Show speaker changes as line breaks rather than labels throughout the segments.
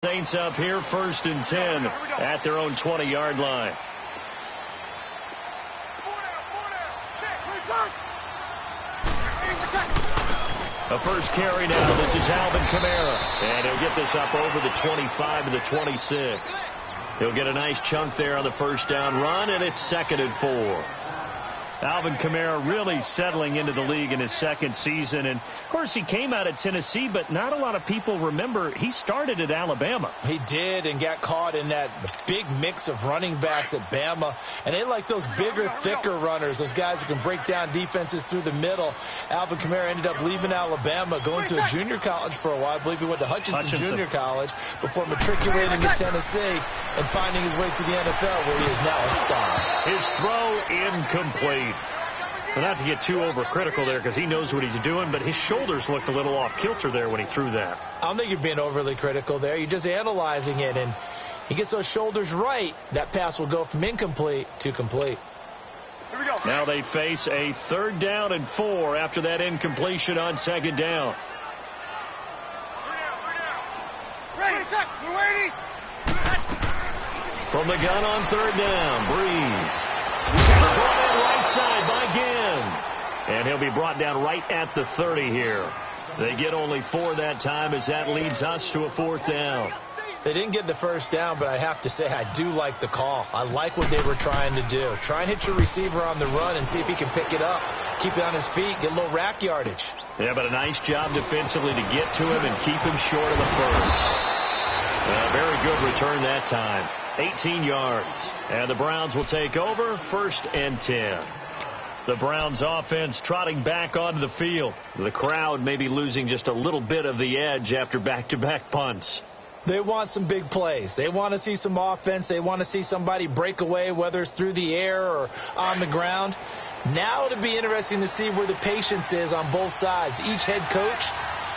Saints up here, 1st and 10 at their own 20-yard line. A first carry now. This is Alvin Kamara, and he'll get this up over the 25 to the 26. He'll get a nice chunk there on the first down run, and it's 2nd and 4. Alvin Kamara really settling into the league in his second season. And, of course, he came out of Tennessee, but not a lot of people remember he started at Alabama.
He did, and got caught in that big mix of running backs at Bama. And they like those bigger, thicker runners, those guys who can break down defenses through the middle. Alvin Kamara ended up leaving Alabama, going to a junior college for a while. I believe he went to Hutchinson Junior College before matriculating at Tennessee and finding his way to the NFL, where he is now a star.
His throw incomplete. So not to get too overcritical there, because he knows what he's doing, but his shoulders looked a little off kilter there when he threw that.
I don't think you're being overly critical there. You're just analyzing it, and he gets those shoulders right. That pass will go from incomplete to complete.
Here we go.
Now they face a 3rd down and 4 after that incompletion on 2nd down.
Ready, set, we're waiting.
From the gun on 3rd down, Breeze. Catch brought in right side by Ginn. And he'll be brought down right at the 30 here. They get only 4 that time, as that leads us to a 4th down.
They didn't get the first down, but I have to say I do like the call. I like what they were trying to do. Try and hit your receiver on the run and see if he can pick it up. Keep it on his feet, get a little rack yardage.
Yeah, but a nice job defensively to get to him and keep him short of the first. Very good return that time. 18 yards. And the Browns will take over, 1st and 10. The Browns offense trotting back onto the field. The crowd may be losing just a little bit of the edge after back-to-back punts.
They want some big plays. They want to see some offense. They want to see somebody break away, whether it's through the air or on the ground. Now it'll be interesting to see where the patience is on both sides. Each head coach,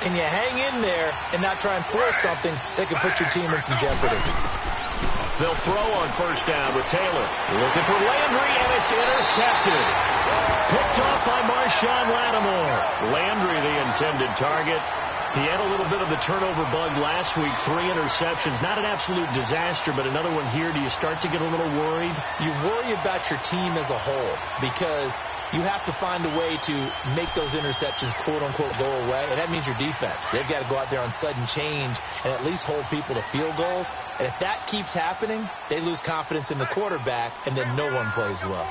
can you hang in there and not try and force something that can put your team in some jeopardy?
They'll throw on 1st down with Taylor. Looking for Landry, and it's intercepted. Picked off by Marshawn Lattimore. Landry, the intended target. He had a little bit of the turnover bug last week. 3 interceptions. Not an absolute disaster, but another one here. Do you start to get a little worried?
You worry about your team as a whole, because you have to find a way to make those interceptions, quote-unquote, go away, and that means your defense. They've got to go out there on sudden change and at least hold people to field goals. And if that keeps happening, they lose confidence in the quarterback, and then no one plays well.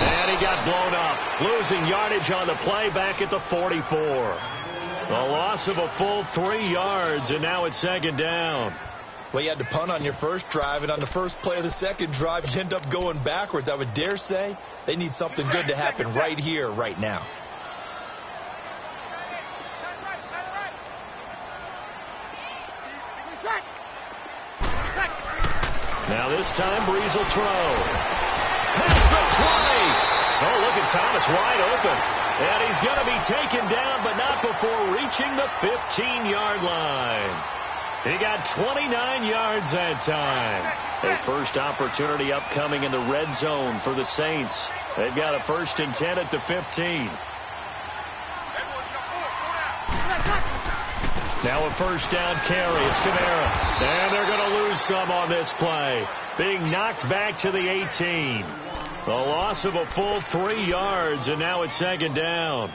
And he got blown up, losing yardage on the play back at the 44. A loss of a full 3 yards, and now it's 2nd down.
Well, you had to punt on your first drive, and on the first play of the second drive, you end up going backwards. I would dare say they need something good to happen right here, right now.
Now this time, Breeze will throw. Past the 20. Oh, look at Thomas wide open. And he's going to be taken down, but not before reaching the 15-yard line. He got 29 yards that time. A first opportunity upcoming in the red zone for the Saints. They've got a 1st and 10 at the 15. Now a 1st down carry. It's Kamara. And they're going to lose some on this play. Being knocked back to the 18. A loss of a full 3 yards, and now it's 2nd down.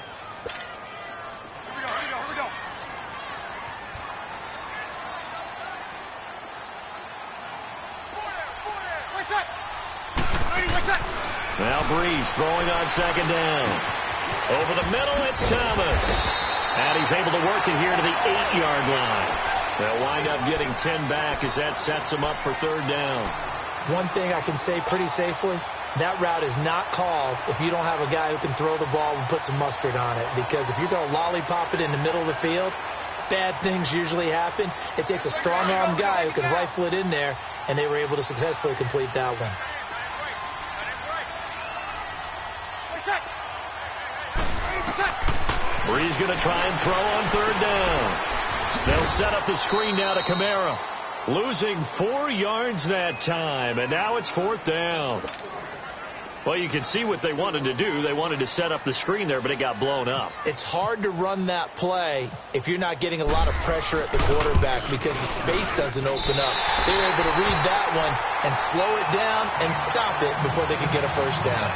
Now Breeze throwing on 2nd down. Over the middle, it's Thomas. And he's able to work it here to the 8-yard line. They'll wind up getting 10 back as that sets them up for 3rd down.
One thing I can say pretty safely, that route is not called if you don't have a guy who can throw the ball and put some mustard on it. Because if you're going to lollipop it in the middle of the field, bad things usually happen. It takes a strong-arm guy who can rifle it in there, and they were able to successfully complete that one.
Breeze going to try and throw on 3rd down. They'll set up the screen now to Kamara. Losing 4 yards that time, and now it's 4th down. Well, you can see what they wanted to do. They wanted to set up the screen there, but it got blown up.
It's hard to run that play if you're not getting a lot of pressure at the quarterback because the space doesn't open up. They were able to read that one and slow it down and stop it before they could get a first down.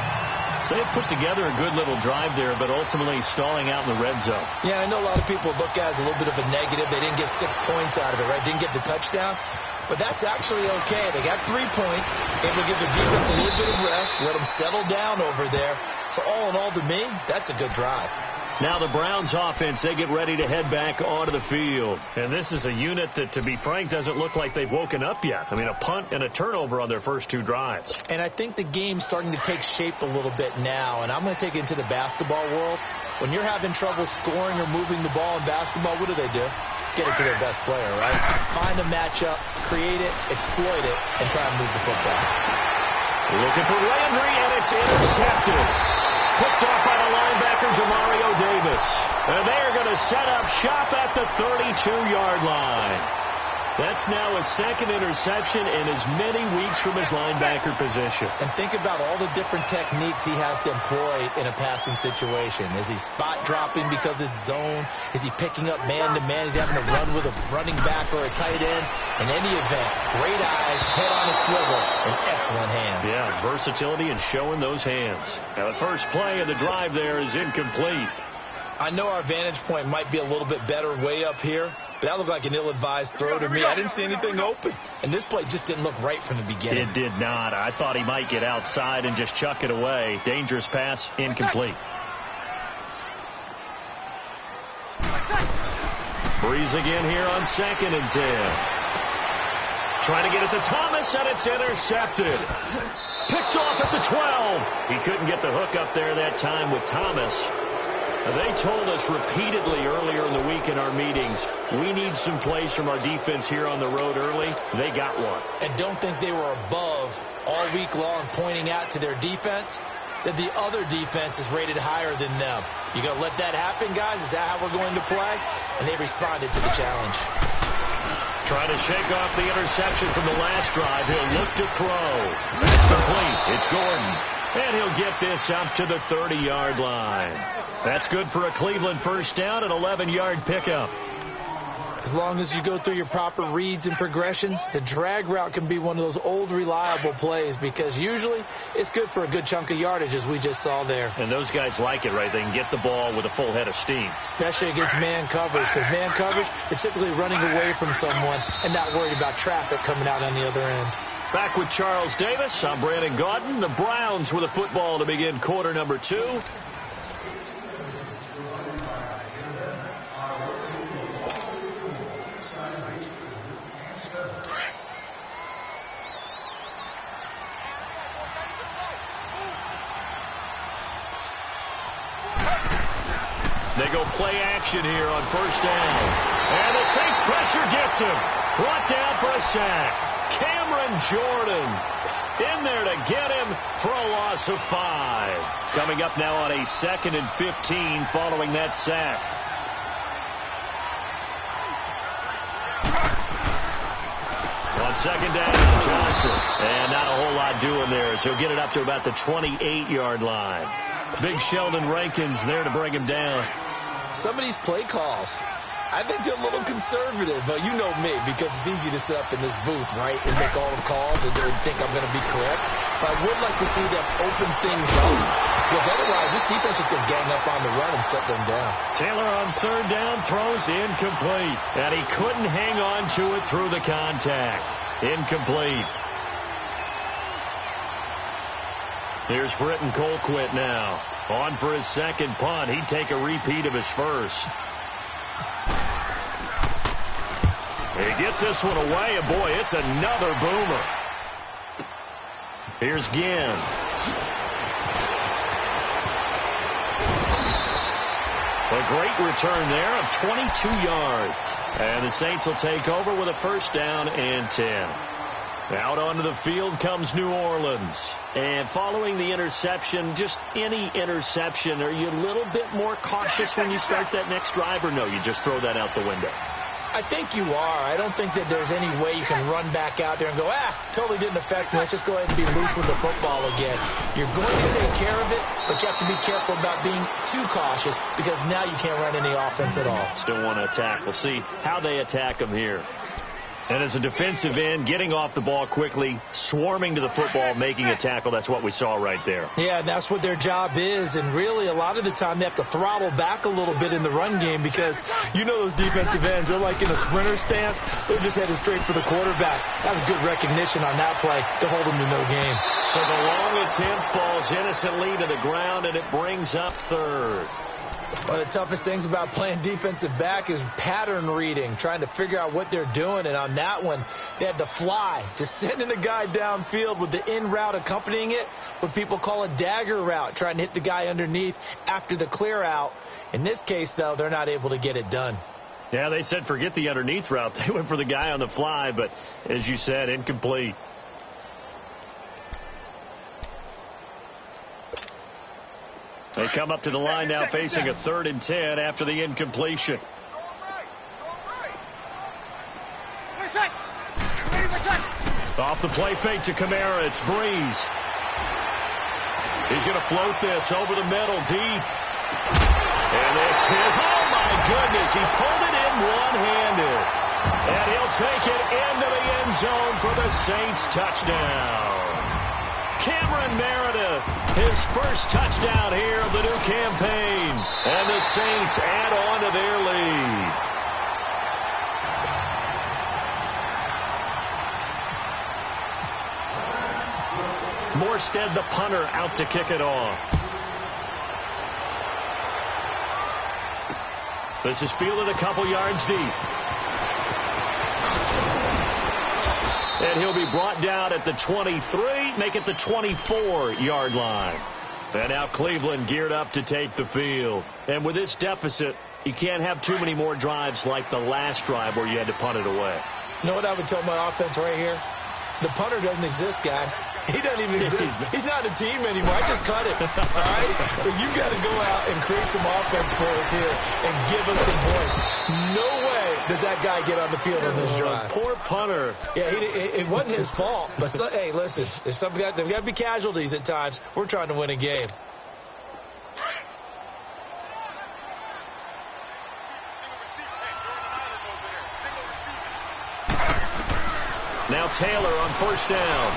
So they put together a good little drive there, but ultimately stalling out in the red zone.
Yeah, I know a lot of people look at it as a little bit of a negative. They didn't get 6 points out of it, right? Didn't get the touchdown. But that's actually okay. They got 3 points. Able to give the defense a little bit of rest, let them settle down over there. So all in all, to me, that's a good drive.
Now the Browns offense, they get ready to head back onto the field. And this is a unit that, to be frank, doesn't look like they've woken up yet. I mean, a punt and a turnover on their first 2 drives.
And I think the game's starting to take shape a little bit now. And I'm going to take it into the basketball world. When you're having trouble scoring or moving the ball in basketball, what do? Get it to their best player, right? Find a matchup, create it, exploit it, and try and move the football.
Looking for Landry, and it's intercepted. Picked off by the linebacker, Demario Davis. And they are going to set up shop at the 32-yard line. That's now his second interception in as many weeks from his linebacker position.
And think about all the different techniques he has to employ in a passing situation. Is he spot dropping because it's zone? Is he picking up man-to-man? Is he having to run with a running back or a tight end? In any event, great eyes, head on a swivel, and excellent hands.
Yeah, versatility and showing those hands. Now the first play of the drive there is incomplete.
I know our vantage point might be a little bit better way up here, but that looked like an ill-advised throw to me. I didn't see anything open, and this play just didn't look right from the beginning.
It did not. I thought he might get outside and just chuck it away. Dangerous pass, incomplete. Breeze again here on 2nd and 10. Trying to get it to Thomas, and it's intercepted. Picked off at the 12. He couldn't get the hook up there that time with Thomas. They told us repeatedly earlier in the week in our meetings, we need some plays from our defense here on the road early. They got one.
And don't think they were above all week long pointing out to their defense that the other defense is rated higher than them. You going to let that happen, guys? Is that how we're going to play? And they responded to the challenge.
Trying to shake off the interception from the last drive. He'll look to throw. It's complete. It's Gordon. And he'll get this up to the 30-yard line. That's good for a Cleveland first down, an 11-yard pickup.
As long as you go through your proper reads and progressions, the drag route can be one of those old reliable plays because usually it's good for a good chunk of yardage, as we just saw there.
And those guys like it, right? They can get the ball with a full head of steam.
Especially against man coverage, because man coverage, they're typically running away from someone and not worried about traffic coming out on the other end.
Back with Charles Davis, I'm Brandon Gaudin. The Browns with a football to begin quarter number 2. They go play action here on first down. And the Saints pressure gets him. Brought down for a sack. Cameron Jordan in there to get him for a loss of 5. Coming up now on a 2nd and 15 following that sack. On 2nd down, Johnson. And not a whole lot doing there, so he'll get it up to about the 28-yard line. Big Sheldon Rankins there to bring him down.
Some of these play calls, I think they're a little conservative, but you know me, because it's easy to sit up in this booth, right, and make all the calls and think I'm going to be correct. But I would like to see them open things up, because otherwise this defense is going to gang up on the run and shut them down.
Taylor on 3rd down throws incomplete, and he couldn't hang on to it through the contact. Incomplete. Here's Britton Colquitt now. On for his 2nd punt. He'd take a repeat of his first. He gets this one away, and boy, it's another boomer. Here's Ginn. A great return there of 22 yards. And the Saints will take over with a first down and 10. Out onto the field comes New Orleans. And following the interception, just any interception, are you a little bit more cautious when you start that next drive, or no, you just throw that out the window?
I think you are. I don't think that there's any way you can run back out there and go, totally didn't affect me. Let's just go ahead and be loose with the football again. You're going to take care of it, but you have to be careful about being too cautious because now you can't run any offense at all.
Still want to attack. We'll see how they attack them here. And as a defensive end, getting off the ball quickly, swarming to the football, making a tackle, that's what we saw right there.
Yeah, and that's what their job is. And really, a lot of the time, they have to throttle back a little bit in the run game because you know those defensive ends, they're like in a sprinter stance. They're just headed straight for the quarterback. That was good recognition on that play to hold them to no game.
So the long attempt falls innocently to the ground, and it brings up third.
One of the toughest things about playing defensive back is pattern reading, trying to figure out what they're doing. And on that one, they had to fly, just sending a guy downfield with the in route accompanying it, what people call a dagger route, trying to hit the guy underneath after the clear out. In this case, though, they're not able to get it done.
Yeah, they said forget the underneath route. They went for the guy on the fly, but as you said, incomplete. They come up to the line now facing a 3rd and 10 after the incompletion. Off the play fake to Kamara. It's Breeze. He's going to float this over the middle deep. And this is, oh my goodness, he pulled it in one-handed. And he'll take it into the end zone for the Saints touchdown. Cameron Meredith, his first touchdown here of the new campaign. And the Saints add on to their lead. Morstead, the punter, out to kick it off. This is fielded a couple yards deep. And he'll be brought down at the 23, make it the 24-yard line. And now Cleveland geared up to take the field. And with this deficit, you can't have too many more drives like the last drive where you had to punt it away.
You know what I would tell my offense right here? The punter doesn't exist, guys. He doesn't even exist. He's not a team anymore. I just cut it. All right? So you've got to go out and create some offense for us here and give us some points. No way does that guy get on the field on this drive.
Poor punter.
Yeah, it wasn't his fault. But, hey, listen, there's got to be casualties at times. We're trying to win a game.
Now Taylor on first down.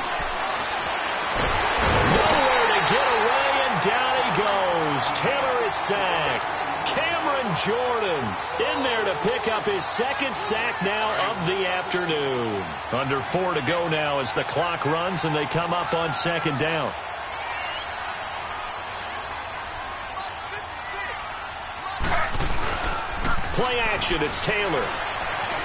Nowhere to get away, and down he goes. Taylor is sacked. Cameron Jordan in there to pick up his second sack now of the afternoon. Under 4 to go now as the clock runs, and they come up on second down. Play action, it's Taylor.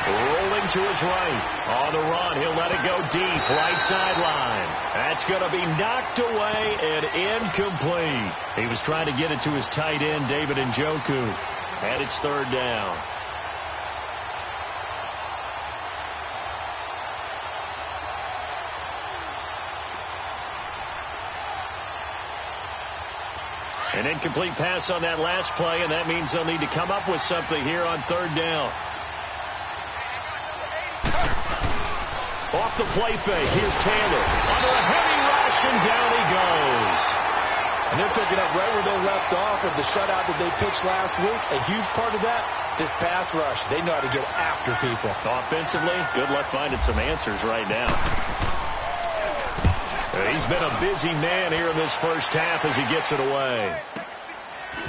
Rolling to his right. On the run, he'll let it go deep. Right sideline. That's going to be knocked away and incomplete. He was trying to get it to his tight end, David Njoku. And it's third down. An incomplete pass on that last play, and that means they'll need to come up with something here on third down. Off the play fake, here's Taylor. Under a heavy rush, and down he goes.
And they're picking up right where they left off with the shutout that they pitched last week. A huge part of that, this pass rush. They know how to get after people.
Offensively, good luck finding some answers right now. He's been a busy man here in this first half as he gets it away.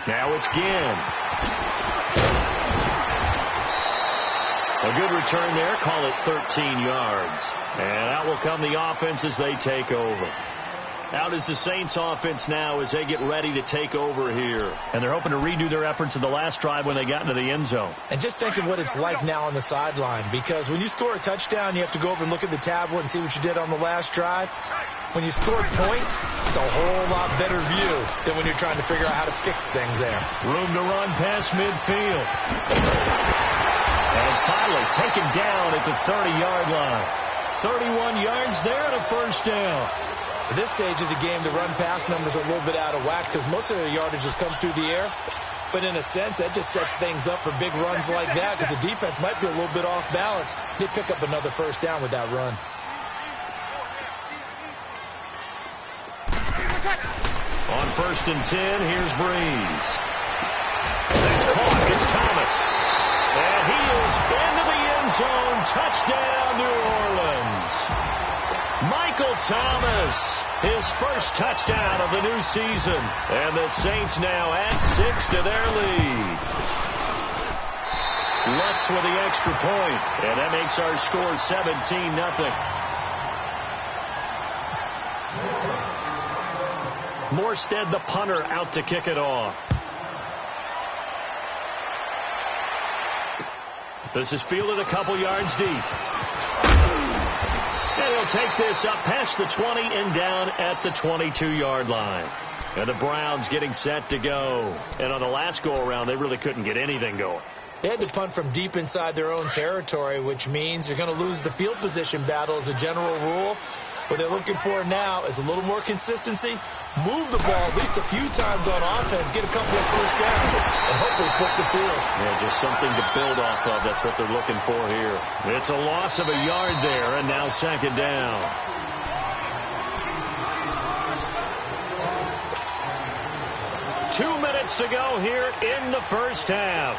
Now it's Ginn. A good return there. Call it 13 yards. And out will come the offense as they take over. Out is the Saints offense now as they get ready to take over here. And they're hoping to redo their efforts in the last drive when they got into the end zone.
And just think of what it's like now on the sideline. Because when you score a touchdown, you have to go over and look at the tablet and see what you did on the last drive. When you score points, it's a whole lot better view than when you're trying to figure out how to fix things there.
Room to run past midfield. And finally taken down at the 30-yard line. 31 yards there and a first down.
At this stage of the game, the run-pass numbers are a little bit out of whack because most of their yardage has come through the air. But in a sense, that just sets things up for big runs like that because the defense might be a little bit off balance. They pick up another first down with that run.
On 1st and 10, here's Breeze. That's caught. It's Thomas. And he is into the end zone. Touchdown, New Orleans. Michael Thomas, his first touchdown of the new season. And the Saints now add 6 to their lead. Lutz with the extra point. And that makes our score 17-0. Morstead, the punter, out to kick it off. This is fielded a couple yards deep. And he'll take this up past the 20 and down at the 22-yard line. And the Browns getting set to go. And on the last go-around, they really couldn't get anything going.
They had to punt from deep inside their own territory, which means you're going to lose the field position battle as a general rule. What they're looking for now is a little more consistency, move the ball at least a few times on offense, get a couple of first downs, and hopefully flip the field.
Yeah, just something to build off of. That's what they're looking for here. It's a loss of a yard there, and now 2nd down. Two minutes to go here in the first half.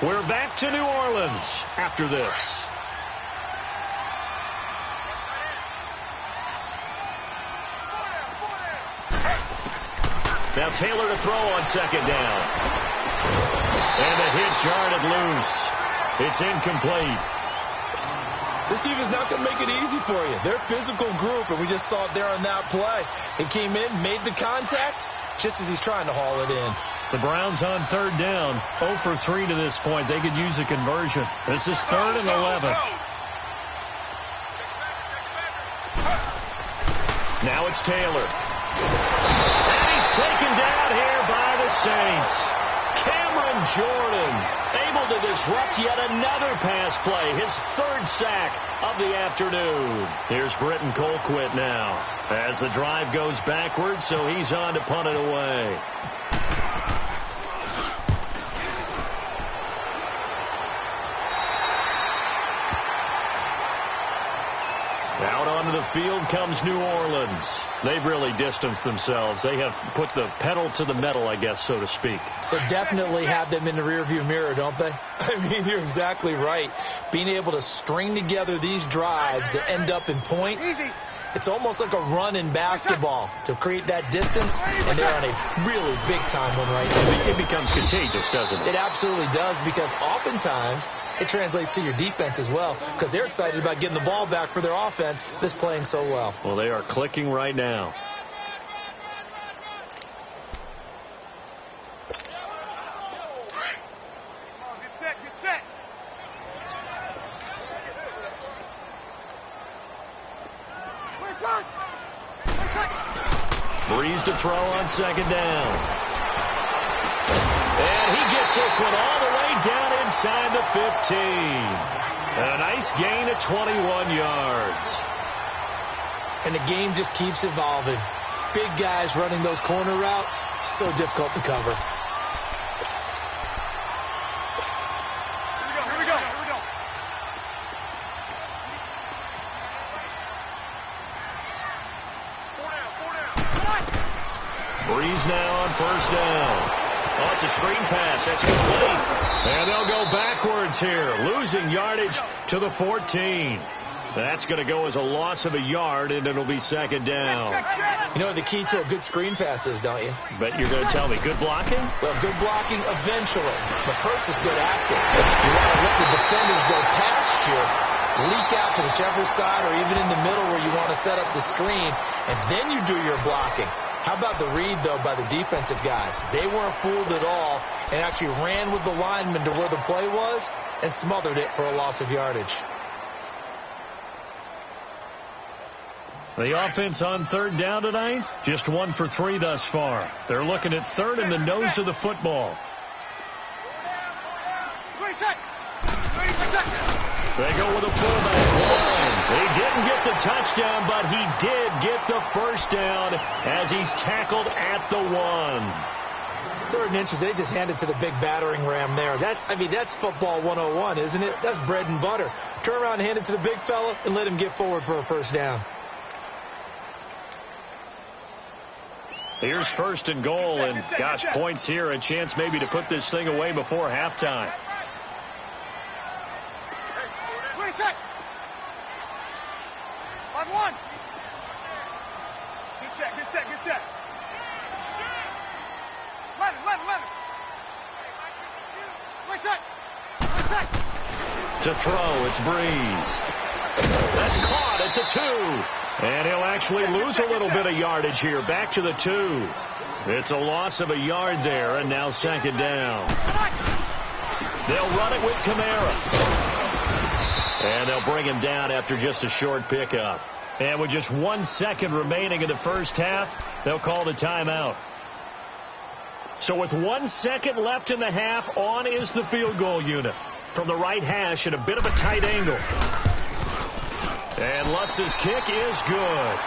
We're back to New Orleans after this. Now Taylor to throw on 2nd down. And the hit jarred it loose. It's incomplete.
This defense is not going to make it easy for you. They're a physical group, and we just saw it there on that play. He came in, made the contact, just as he's trying to haul it in.
The Browns on 3rd down. 0 for 3 to this point. They could use a conversion. This is 3rd and 11. Now it's Taylor. And he's taken down here by the Saints. Cameron Jordan able to disrupt yet another pass play. His 3rd sack of the afternoon. Here's Britton Colquitt now as the drive goes backwards, so he's on to punt it away. Out onto the field comes New Orleans. They've really distanced themselves. They have put the pedal to the metal, I guess, so to speak.
So definitely have them in the rearview mirror, don't they? I mean, you're exactly right. Being able to string together these drives that end up in points, it's almost like a run in basketball to create that distance, and they're on a really big-time one right now.
It becomes contagious, doesn't it?
It absolutely does, because oftentimes it translates to your defense as well, because they're excited about getting the ball back for their offense that's playing so well.
Well, they are clicking right now.
Get set, get set.
Breeze to throw on 2nd down. And he gets this one all the way down inside the 15. A nice gain of 21 yards.
And the game just keeps evolving. Big guys running those corner routes, so difficult to cover.
Here we go.
Breeze now on 1st down. Oh, it's a screen pass. That's complete. And they'll go backwards here, losing yardage to the 14. That's going to go as a loss of a yard, and it'll be 2nd down.
You know what the key to a good screen pass is, don't you?
But you're going to tell me, good blocking?
Well, good blocking eventually, but first is good acting. You want to let the defenders go past you, leak out to whichever side or even in the middle where you want to set up the screen, and then you do your blocking. How about the read, though, by the defensive guys? They weren't fooled at all and actually ran with the lineman to where the play was and smothered it for a loss of yardage.
The offense on 3rd down tonight, just 1 for 3 thus far. They're looking at 3rd and the nose of the football. They go with a fullback line. He didn't get the touchdown, but he did get the first down as he's tackled at the 1.
3rd and inches, they just hand it to the big battering ram there. That's football 101, isn't it? That's bread and butter. Turn around and hand it to the big fella and let him get forward for a first down.
Here's 1st and goal, and gosh, points here, a chance maybe to put this thing away before halftime.
On 1. Good set. Let him. Right side.
To throw, it's Breeze. That's caught at the 2. And he'll actually lose a little bit of yardage here. Back to the 2. It's a loss of a yard there, and now 2nd down. They'll run it with Kamara. And they'll bring him down after just a short pickup. And with just 1 second remaining in the first half, they'll call the timeout. So with 1 second left in the half, on is the field goal unit. From the right hash at a bit of a tight angle. And Lutz's kick is good.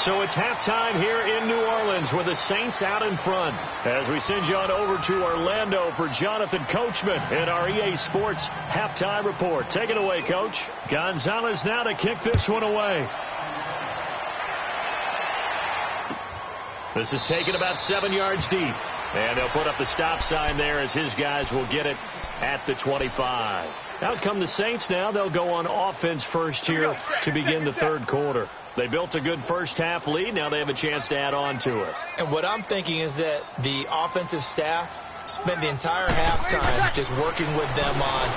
So it's halftime here in New Orleans with the Saints out in front. As we send you on over to Orlando for Jonathan Coachman in our EA Sports halftime report. Take it away, Coach. Gonzalez now to kick this one away. This is taken about 7 yards deep. And they'll put up the stop sign there as his guys will get it at the 25. Out come the Saints now. They'll go on offense first here to begin the 3rd quarter. They built a good first half lead. Now they have a chance to add on to it.
And what I'm thinking is that the offensive staff spent the entire halftime just working with them on,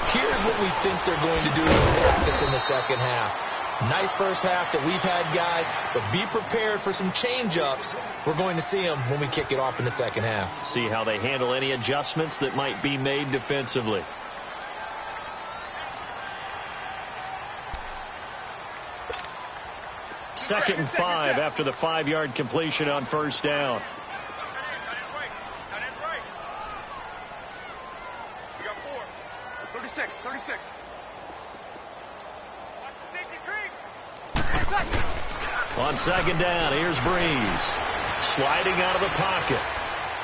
here's what we think they're going to do to attack us in the second half. Nice first half that we've had, guys, but be prepared for some change-ups. We're going to see them when we kick it off in the second half.
See how they handle any adjustments that might be made defensively. Second and 5 after the 5-yard completion on first down.
We got 4. 36.
On second down, here's Breeze. Sliding out of the pocket.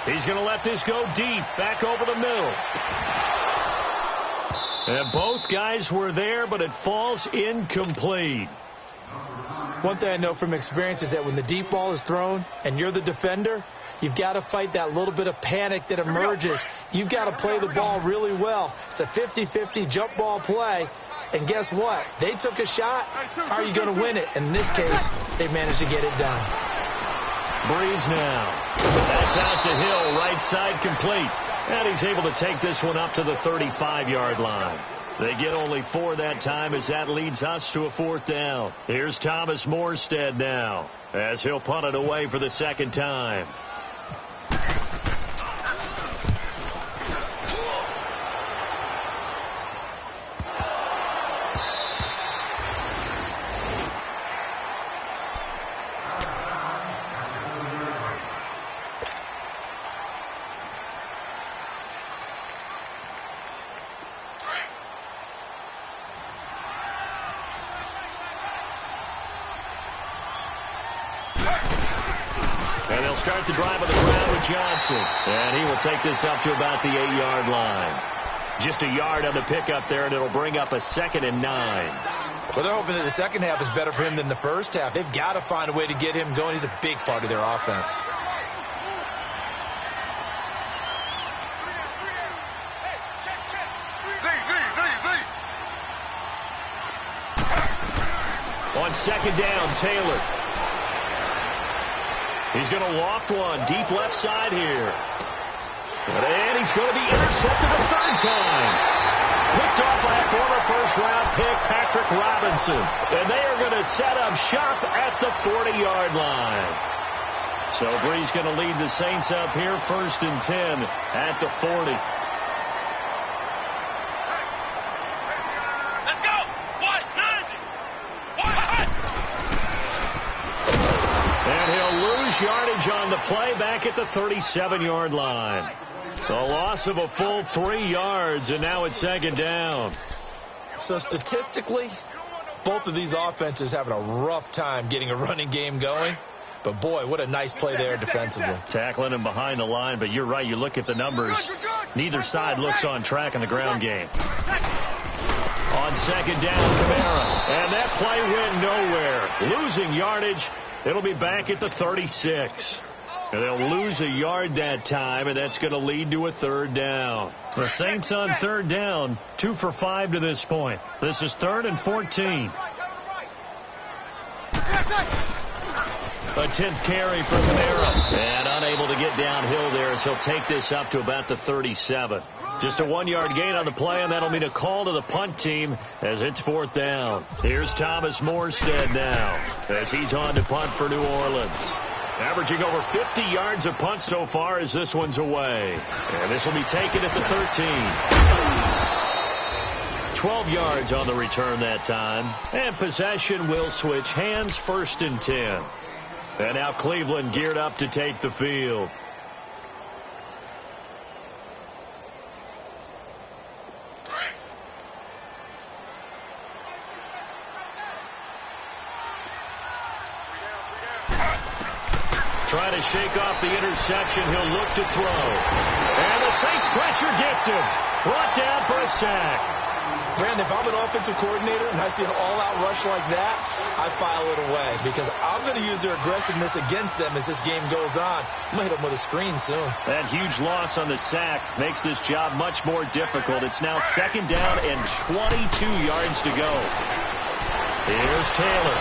He's going to let this go deep, back over the middle. And both guys were there, but it falls incomplete.
One thing I know from experience is that when the deep ball is thrown and you're the defender, you've got to fight that little bit of panic that emerges. You've got to play the ball really well. It's a 50-50 jump ball play. And guess what? They took a shot. How are you going to win it? And in this case, they managed to get it done.
Breeze now. That's out to Hill, right side complete. And he's able to take this one up to the 35-yard line. They get only 4 that time as that leads us to a 4th down. Here's Thomas Morstead now as he'll punt it away for the 2nd time. Start the drive on the ground with Johnson. And he will take this up to about the 8-yard line. Just a yard on the pickup there, and it'll bring up a 2nd and 9.
Well, they're hoping that the second half is better for him than the first half. They've got to find a way to get him going. He's a big part of their offense.
On second down, Taylor. He's going to loft one deep left side here. And he's going to be intercepted a 3rd time. Picked off by a former first-round pick, Patrick Robinson. And they are going to set up shop at the 40-yard line. So Bree's going to lead the Saints up here, 1st and 10 at the 40. Yardage on the play back at the 37-yard line. The loss of a full 3 yards, and now it's 2nd down.
So statistically, both of these offenses having a rough time getting a running game going. But, boy, what a nice play there defensively.
Tackling him behind the line, but you're right. You look at the numbers. Neither side looks on track in the ground game. On second down, Kamara. And that play went nowhere. Losing yardage. It'll be back at the 36. And they'll lose a yard that time, and that's going to lead to a third down. The Saints on third down, 2 for 5 to this point. This is 3rd and 14. A 10th carry for Kamara. And unable to get downhill there as he'll take this up to about the 37. Just a 1-yard gain on the play, and that'll mean a call to the punt team as it's 4th down. Here's Thomas Morstead now as he's on to punt for New Orleans. Averaging over 50 yards a punt so far as this one's away. And this will be taken at the 13. 12 yards on the return that time. And possession will switch hands, 1st and 10. And now Cleveland geared up to take the field. Trying to shake off the interception. He'll look to throw. And the Saints pressure gets him. Brought down for a sack.
Brandon, if I'm an offensive coordinator and I see an all-out rush like that, I file it away because I'm going to use their aggressiveness against them as this game goes on. I'm going to hit them with a screen soon.
That huge loss on the sack makes this job much more difficult. It's now 2nd down and 22 yards to go. Here's Taylor.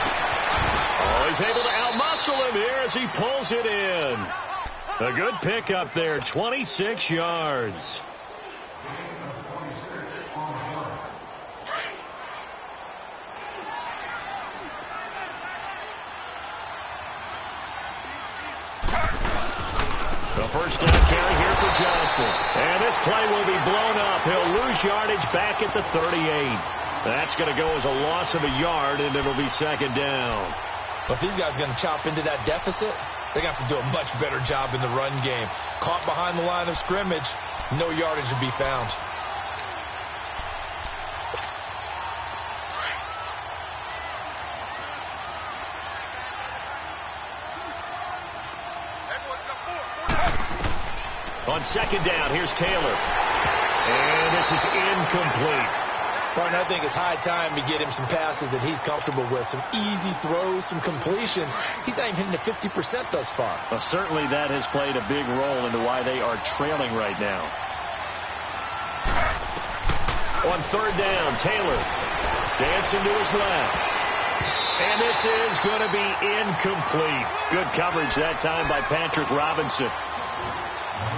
Oh, he's able to outmuscle him here as he pulls it in. A good pickup there, 26 yards. The first down carry here for Johnson. And this play will be blown up. He'll lose yardage back at the 38. That's going to go as a loss of a yard, and it'll be 2nd down.
But these guys are going to chop into that deficit. They're going to have to do a much better job in the run game. Caught behind the line of scrimmage, no yardage to be found.
On 2nd down, here's Taylor. And this is incomplete.
Martin, I think it's high time to get him some passes that he's comfortable with. Some easy throws, some completions. He's not even hitting the 50% thus far.
Well, certainly that has played a big role into why they are trailing right now. On 3rd down, Taylor dancing to his left. And this is going to be incomplete. Good coverage that time by Patrick Robinson.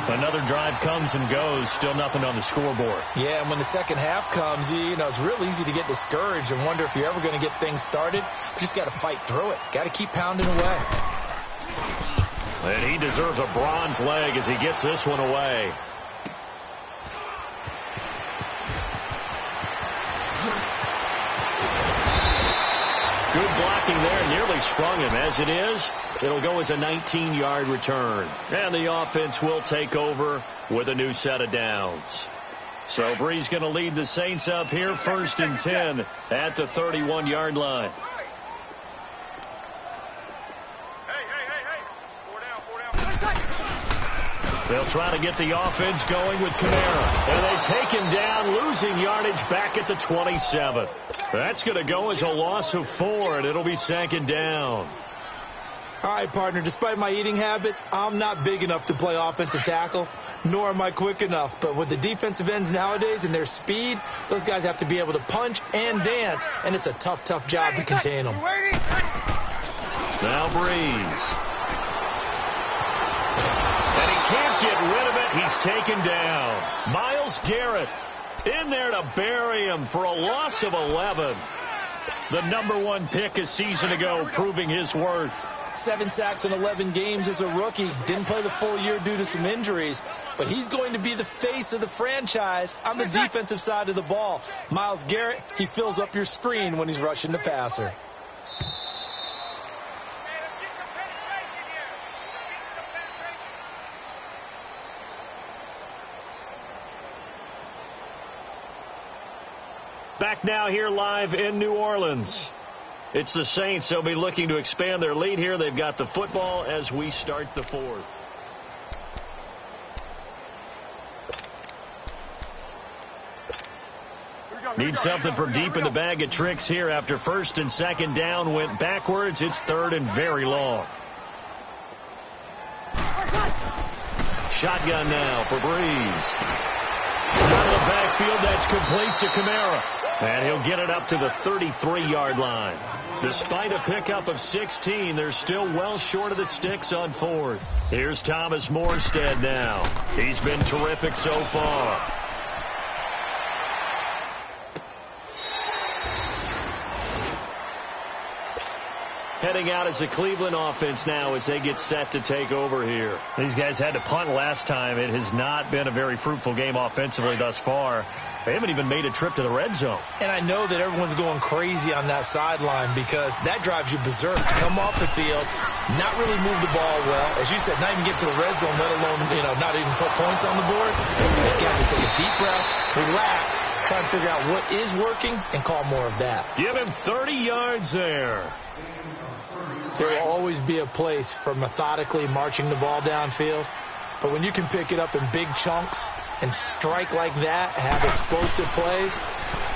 Another drive comes and goes. Still nothing on the scoreboard.
Yeah, and when the second half comes, you know, it's real easy to get discouraged and wonder if you're ever going to get things started. You just got to fight through it. Got to keep pounding away.
And he deserves a bronze leg as he gets this one away. Good blocking there. Nearly sprung him. As it is, it'll go as a 19-yard return. And the offense will take over with a new set of downs. So Bree's going to lead the Saints up here, 1st and 10 at the 31-yard line. They'll try to get the offense going with Kamara. And they take him down, losing yardage back at the 27. That's going to go as a loss of 4, and it'll be 2nd down.
All right, partner, despite my eating habits, I'm not big enough to play offensive tackle, nor am I quick enough. But with the defensive ends nowadays and their speed, those guys have to be able to punch and dance, and it's a tough, tough job to contain them.
Now Breeze. And he can't get rid of it. He's taken down. Myles Garrett in there to bury him for a loss of 11. The #1 pick a season ago, proving his worth.
7 sacks in 11 games as a rookie. Didn't play the full year due to some injuries. But he's going to be the face of the franchise on the defensive side of the ball. Myles Garrett, he fills up your screen when he's rushing the passer.
Back now here live in New Orleans. It's the Saints. They'll be looking to expand their lead here. They've got the football as we start the fourth. Need something from deep in the bag of tricks here after first and second down went backwards. It's third and very long. Shotgun now for Breeze. Out of the backfield, that's complete to Kamara. And he'll get it up to the 33-yard line. Despite a pickup of 16, they're still well short of the sticks on fourth. Here's Thomas Morstead now. He's been terrific so far. Heading out as a Cleveland offense now as they get set to take over here. These guys had to punt last time. It has not been a very fruitful game offensively thus far. They haven't even made a trip to the red zone.
And I know that everyone's going crazy on that sideline because that drives you berserk to come off the field, not really move the ball well. As you said, not even get to the red zone, let alone, not even put points on the board. Again, just take a deep breath, relax, try to figure out what is working and call more of that.
Give him 30 yards there.
There will always be a place for methodically marching the ball downfield. But when you can pick it up in big chunks and strike like that, have explosive plays,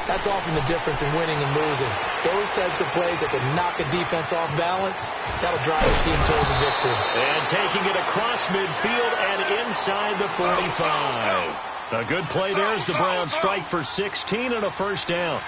that's often the difference in winning and losing. Those types of plays that can knock a defense off balance, that'll drive a team towards a victory.
And taking it across midfield and inside the 45. A good play there as the Browns strike for 16 and a first down.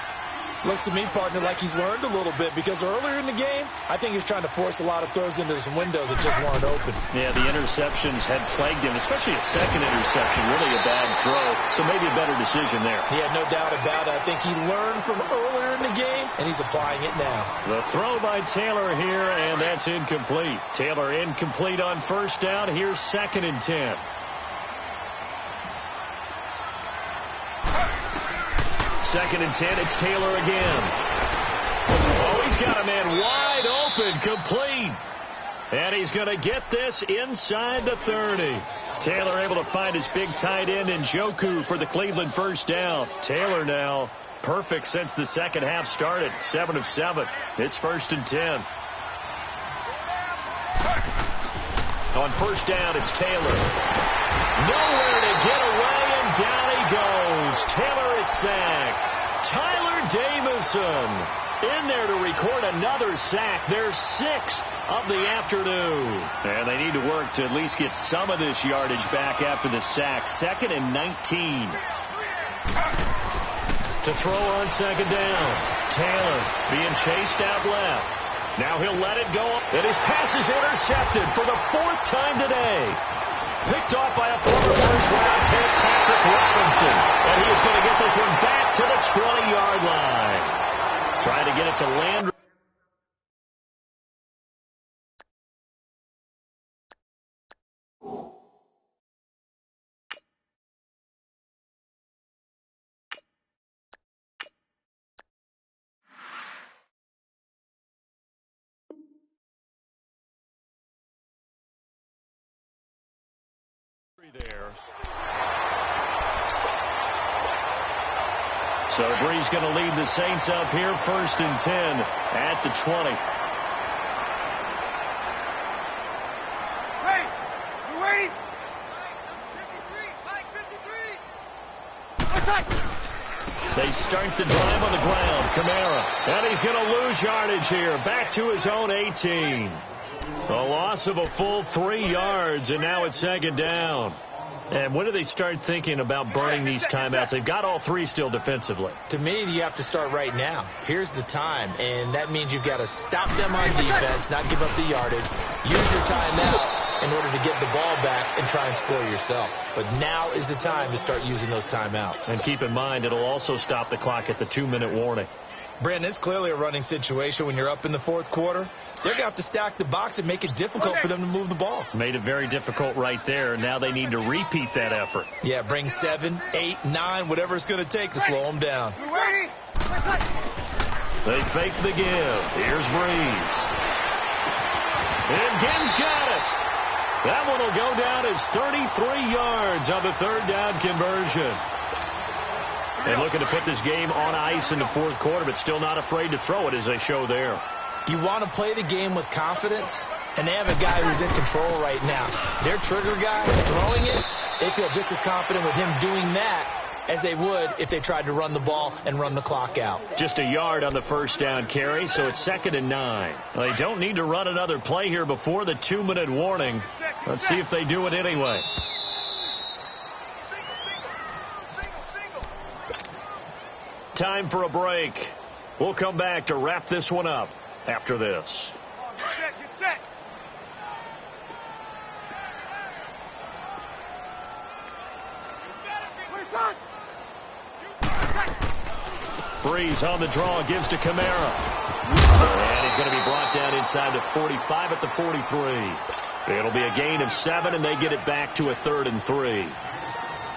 Looks to me, partner, like he's learned a little bit because earlier in the game, I think he was trying to force a lot of throws into some windows that just weren't open.
Yeah, the interceptions had plagued him, especially a second interception, really a bad throw. So maybe a better decision there.
Yeah, no doubt about it. I think he learned from earlier in the game, and he's applying it now.
The throw by Taylor here, and that's incomplete. Taylor incomplete on first down. Here's 2nd and 10. Second and 10, it's Taylor again. Oh, he's got a man wide open, complete. And he's going to get this inside the 30. Taylor able to find his big tight end in Njoku for the Cleveland first down. Taylor now perfect since the second half started. 7 of 7. It's 1st and 10. On first down, it's Taylor. Nowhere to get away, and down he goes. Taylor is sacked. Tyler Jamison in there to record another sack. Their 6th of the afternoon. And they need to work to at least get some of this yardage back after the sack. 2nd and 19. To throw on second down. Taylor being chased out left. Now he'll let it go. And his pass is intercepted for the 4th time today. Picked off by a former first-round pick, Patrick Robinson. And he is going to get this one back to the 20-yard line. Trying to get it to Landry. There. So Breeze going to lead the Saints up here, 1st and 10 at the 20.
Hey, you waiting?
They start the drive on the ground. Kamara. And he's going to lose yardage here. Back to his own 18. A loss of a full 3 yards, and now it's 2nd down. And when do they start thinking about burning these timeouts? They've got all 3 still defensively.
To me, you have to start right now. Here's the time, and that means you've got to stop them on defense, not give up the yardage, use your timeouts in order to get the ball back and try and score yourself. But now is the time to start using those timeouts.
And keep in mind, it'll also stop the clock at the 2-minute warning.
Brandon, it's clearly a running situation when you're up in the 4th quarter. They're going to have to stack the box and make it difficult for them to move the ball.
Made it very difficult right there. Now they need to repeat that effort.
Yeah, bring 7, 8, 9, whatever it's going to take to slow them down.
They fake the give. Here's Breeze. And Gibbs got it. That one will go down as 33 yards on the 3rd down conversion. And looking to put this game on ice in the fourth quarter, but still not afraid to throw it as they show there.
You want to play the game with confidence, and they have a guy who's in control right now. Their trigger guy throwing it, they feel just as confident with him doing that as they would if they tried to run the ball and run the clock out.
Just a yard on the first down carry, so it's 2nd and 9. Well, they don't need to run another play here before the 2-minute warning. Let's see if they do it anyway. Time for a break. We'll come back to wrap this one up after this.
Get set, get set.
Breeze on the draw, gives to Kamara. And he's going to be brought down inside the 45 at the 43. It'll be a gain of 7, and they get it back to a 3rd and 3.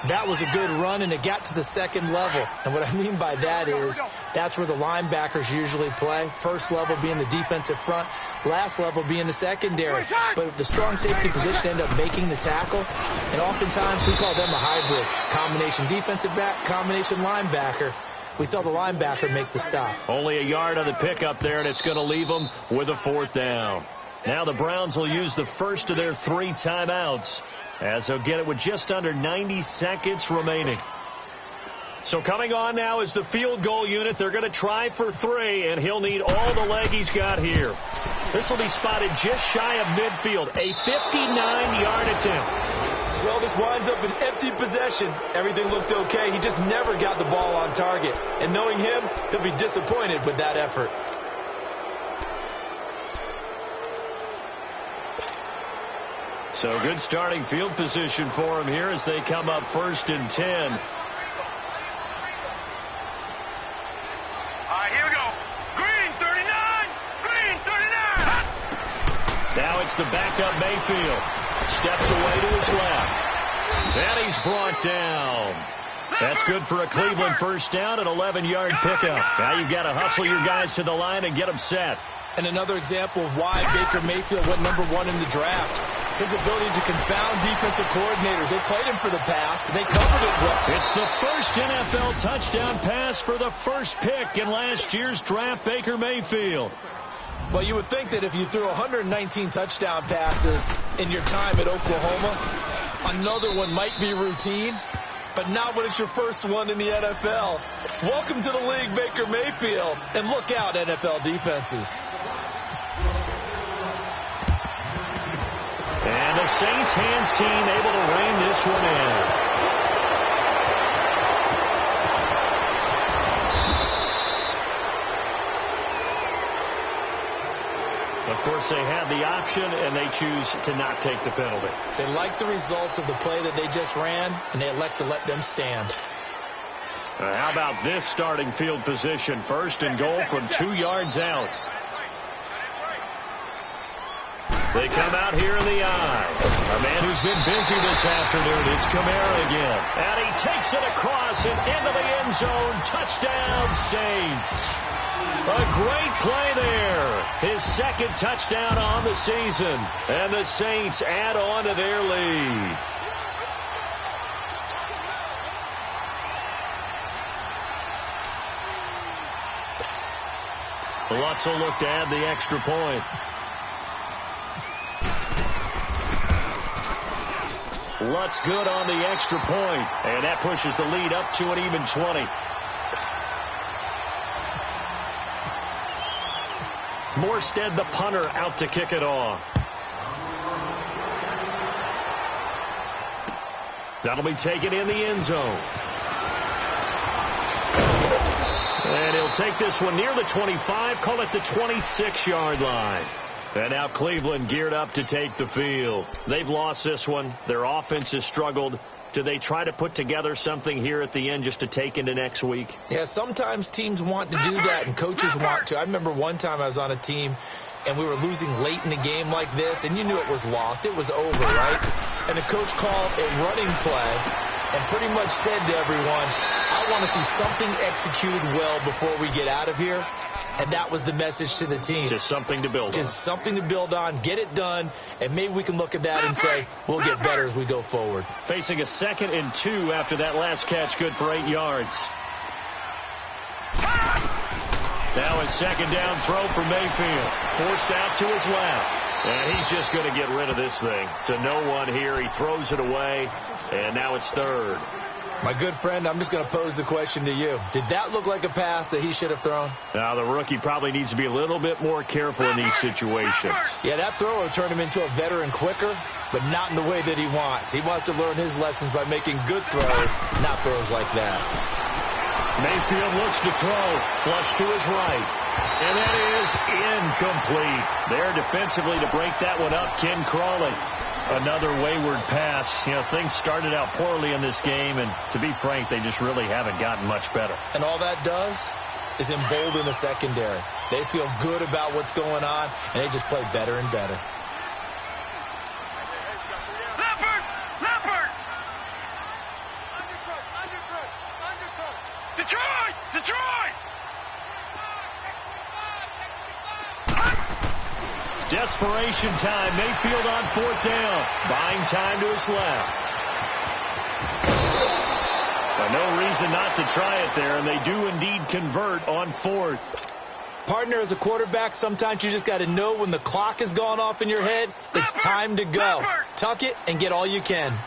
That was a good run, and it got to the second level. And what I mean by that is that's where the linebackers usually play. First level being the defensive front, last level being the secondary. But the strong safety position ended up making the tackle, and oftentimes we call them a hybrid. Combination defensive back, combination linebacker. We saw the linebacker make the stop.
Only a yard on the pickup there, and it's going to leave them with a 4th down. Now the Browns will use the first of their 3 timeouts, as they'll get it with just under 90 seconds remaining. So coming on now is the field goal unit. They're going to try for 3, and he'll need all the leg he's got here. This will be spotted just shy of midfield, a 59-yard attempt.
Well, this winds up an empty possession. Everything looked okay. He just never got the ball on target. And knowing him, he'll be disappointed with that effort.
So good starting field position for him here as they come up 1st and 10.
All right, here we go. Green, 39. Green, 39.
Now it's the backup Mayfield. Steps away to his left. And he's brought down. That's good for a Cleveland first down, an 11-yard pickup. Now you've got to hustle your guys to the line and get them set.
And another example of why Baker Mayfield went #1 in the draft. His ability to confound defensive coordinators. They played him for the pass. They covered it well.
It's the first NFL touchdown pass for the first pick in last year's draft, Baker Mayfield.
Well, you would think that if you threw 119 touchdown passes in your time at Oklahoma, another one might be routine, but not when it's your first one in the NFL. Welcome to the league, Baker Mayfield. And look out, NFL defenses.
And the Saints hands team able to rein this one in. Of course, they had the option, and they choose to not take the penalty.
They like the results of the play that they just ran, and they elect to let them stand.
How about this starting field position? 1st and goal from 2 yards out. They come out here in the eye. A man who's been busy this afternoon. It's Kamara again. And he takes it across and into the end zone. Touchdown, Saints. A great play there. His 2nd touchdown on the season. And the Saints add on to their lead. Lutz will look to add the extra point. Lutz good on the extra point. And that pushes the lead up to an even 20. Morstead, the punter, out to kick it off. That'll be taken in the end zone. And he'll take this one near the 25, call it the 26-yard line. And now Cleveland geared up to take the field. They've lost this one. Their offense has struggled. Do they try to put together something here at the end just to take into next week?
Yeah, sometimes teams want to do that and coaches want to. I remember one time I was on a team and we were losing late in the game like this, and you knew it was lost. It was over, right? And the coach called a running play and pretty much said to everyone, I want to see something executed well before we get out of here. And that was the message to the team.
Just something to build on.
Just something to build on, get it done, and maybe we can look at that and say, we'll get better as we go forward.
Facing a 2nd and 2 after that last catch, good for 8 yards. second down throw for Mayfield. Forced out to his left. And he's just going to get rid of this thing. To no one here. He throws it away. And now it's third.
My good friend, I'm just going to pose the question to you. Did that look like a pass that he should have thrown?
Now, the rookie probably needs to be a little bit more careful in these situations.
Yeah, that throw will turn him into a veteran quicker, but not in the way that he wants. He wants to learn his lessons by making good throws, not throws like that.
Mayfield looks to throw. Flush to his right. And that is incomplete. There defensively to break that one up, Ken Crawley. Another wayward pass. You know, things started out poorly in this game, and to be frank, they just really haven't gotten much better.
And all that does is embolden the secondary. They feel good about what's going on, and they just play better and better.
Leopard! Leopard! Detroit! Detroit!
Desperation time. Mayfield on fourth down. Buying time to his left. But no reason not to try it there, and they do indeed convert on fourth.
Partner, as a quarterback, sometimes you just got to know when the clock has gone off in your head, it's time to go. Tuck it and get all you can.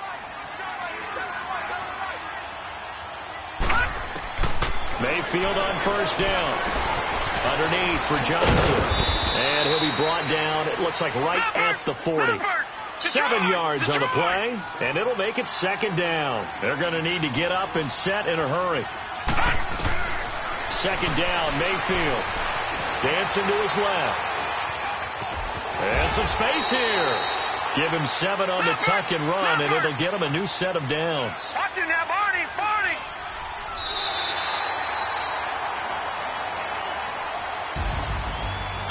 Mayfield on first down. Underneath for Johnson. And he'll be brought down, it looks like right at the 40. 7 yards on the play, and it'll make it second down. They're going to need to get up and set in a hurry. Second down, Mayfield. Dancing to his left. And some space here. Give him 7 on the tuck and run, and it'll get him a new set of downs.
Watching that, Barney! Barney!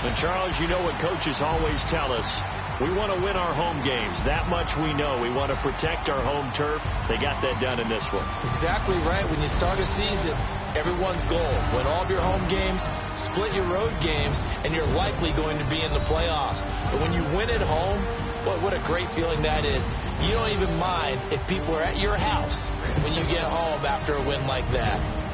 And Charles, you know what coaches always tell us. We want to win our home games. That much we know. We want to protect our home turf. They got that done in this one.
Exactly right. When you start a season, everyone's goal. Win all of your home games, split your road games, and you're likely going to be in the playoffs. But when you win at home, boy, what a great feeling that is. You don't even mind if people are at your house when you get home after a win like that.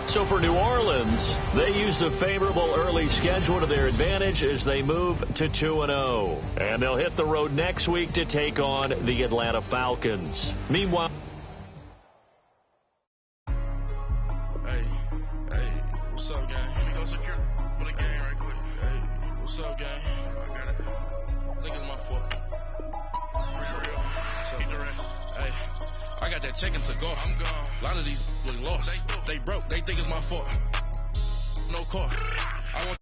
So for New Orleans, they used a favorable early schedule to their advantage as they move to 2-0. And they'll hit the road next week to take on the Atlanta Falcons. Meanwhile,
hey, what's up, gang? Let me go secure for the game right quick. Hey, what's up, gang? I got it. I think it's my fault. For real. Keep the rest. Hey, I got that chicken to go. I'm gone. A lot of these lost. They broke. They think it's my fault. No car. I want